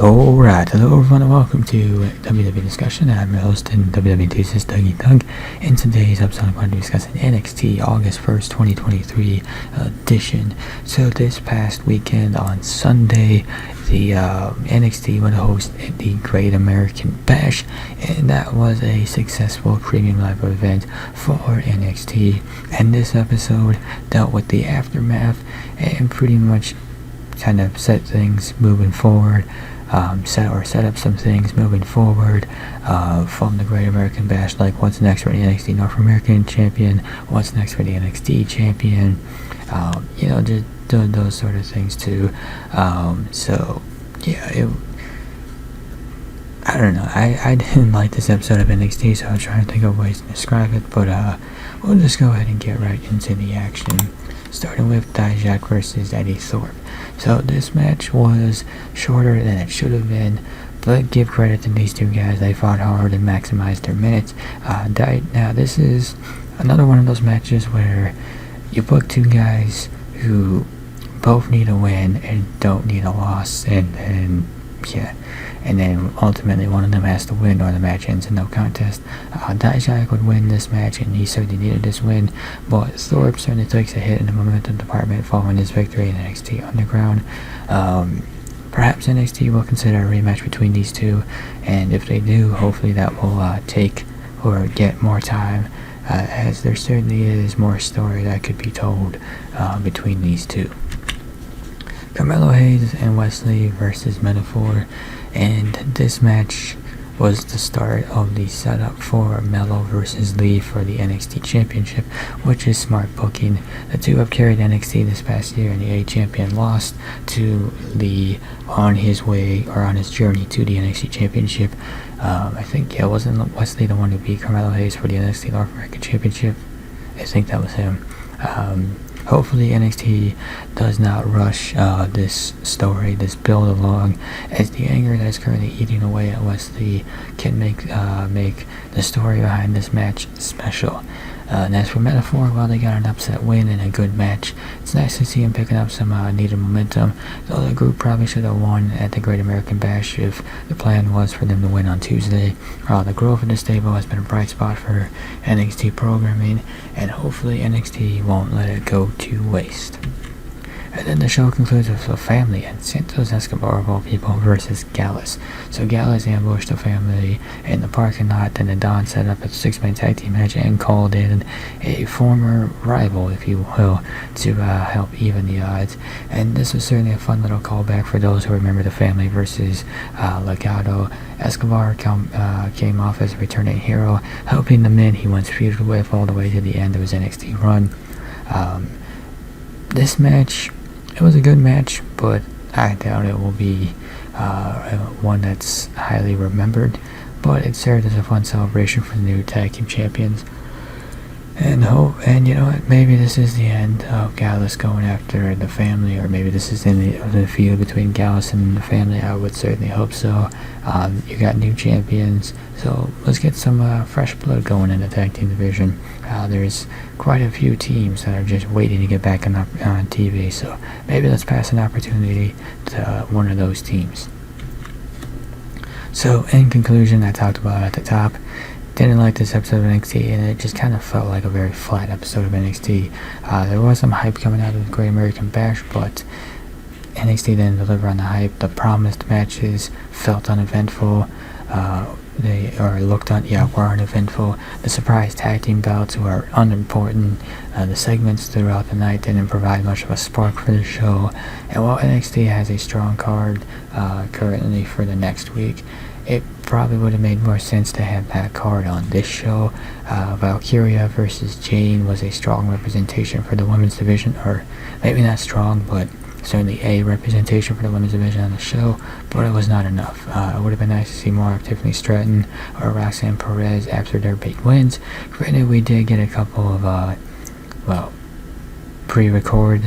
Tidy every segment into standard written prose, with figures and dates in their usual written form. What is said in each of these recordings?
Alright, hello everyone and welcome to WWE Discussion. I'm your host and WWE enthusiast Dougie Thug. In today's episode I'm going to be discussing NXT August 1st, 2023 edition. So this past weekend on Sunday, the NXT would host the Great American Bash, and that was a successful premium live event for NXT. And this episode dealt with the aftermath and pretty much kind of set things moving forward. Set up some things moving forward from the Great American Bash, like what's next for the NXT North American Champion, what's next for the NXT Champion, just doing those sort of things too. I don't know, I didn't like this episode of NXT, so I'm trying to think of ways to describe it, but we'll just go ahead and get right into the action, starting with Dijak versus Eddie Thorpe. So this match was shorter than it should have been, but give credit to these two guys. They fought hard and maximized their minutes. Now this is another one of those matches where you book two guys who both need a win and don't need a loss, and then ultimately one of them has to win or the match ends in no contest. Dijak would win this match, and he certainly needed this win, but Thorpe certainly takes a hit in the momentum department following his victory in NXT Underground. Perhaps NXT will consider a rematch between these two, and if they do, hopefully that will take or get more time, as there certainly is more story that could be told between these two. Melo and Wesley versus Metaphor, and this match was the start of the setup for Melo versus Lee for the NXT Championship, which is smart booking. The two have carried NXT this past year, and the A Champion lost to Lee on his journey to the NXT Championship. I think wasn't Wesley the one who beat Carmelo Hayes for the NXT North American Championship? I think that was him. Hopefully NXT does not rush this story, this build along, as the anger that is currently eating away at Wesley can make the story behind this match special. And as for Metaphor, well, they got an upset win in a good match. It's nice to see him picking up some needed momentum, though the group probably should have won at the Great American Bash if the plan was for them to win on Tuesday. The growth of the stable has been a bright spot for NXT programming, and hopefully NXT won't let it go to waste. And then the show concludes with the Family and Santos Escobar of all people versus Gallus. So Gallus ambushed the Family in the parking lot, then the Don set up a 6-man tag team match and called in a former rival, if you will, to help even the odds. And this was certainly a fun little callback for those who remember the Family versus Legado. Escobar came off as a returning hero, helping the men he once feuded with all the way to the end of his NXT run. This match, it was a good match, but I doubt it will be one that's highly remembered. But it served as a fun celebration for the new tag team champions. And you know what? Maybe this is the end of Gallus going after the Family, or maybe this is in the feud between Gallus and the Family. I would certainly hope so. You got new champions, so let's get some fresh blood going in the tag team division. There's quite a few teams that are just waiting to get back on TV, so maybe let's pass an opportunity to one of those teams. So, in conclusion, I talked about it at the top. Didn't like this episode of NXT, and it just kind of felt like a very flat episode of NXT. There was some hype coming out of the Great American Bash, but NXT didn't deliver on the hype. The promised matches felt uneventful. Were uneventful. The surprise tag team bouts were unimportant. The segments throughout the night didn't provide much of a spark for the show. And while NXT has a strong card currently for the next week, it probably would have made more sense to have that card on this show. Valkyria versus Jane was a strong representation for the women's division, or maybe not strong, but certainly a representation for the women's division on the show, but it was not enough. It would have been nice to see more of Tiffany Stratton or Roxanne Perez after their big wins. Granted, we did get a couple of pre-recorded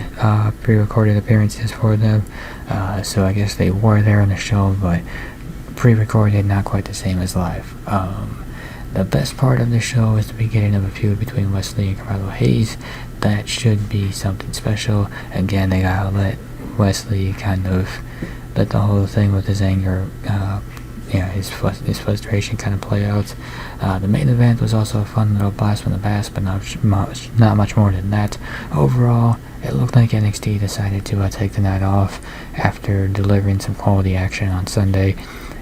appearances for them, so I guess they were there on the show, but pre-recorded, not quite the same as live. The best part of the show is the beginning of a feud between Wesley and Carmelo Hayes. That should be something special. Again, they gotta let Wesley kind of let the whole thing with his anger, his frustration kind of play out. The main event was also a fun little blast from the past, but not much more than that. Overall, it looked like NXT decided to take the night off after delivering some quality action on Sunday.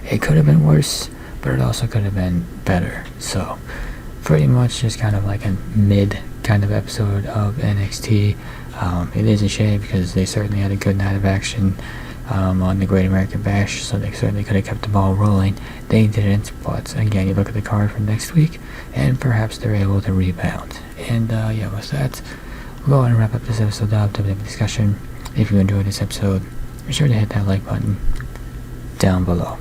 It could have been worse, but it also could have been better. So, pretty much just kind of like a mid kind of episode of NXT. It is a shame because they certainly had a good night of action on the Great American Bash, so they certainly could have kept the ball rolling. They didn't, but again, you look at the card for next week, and perhaps they're able to rebound. And with that, we'll go ahead and wrap up this episode of WWE Discussion. If you enjoyed this episode, be sure to hit that like button down below.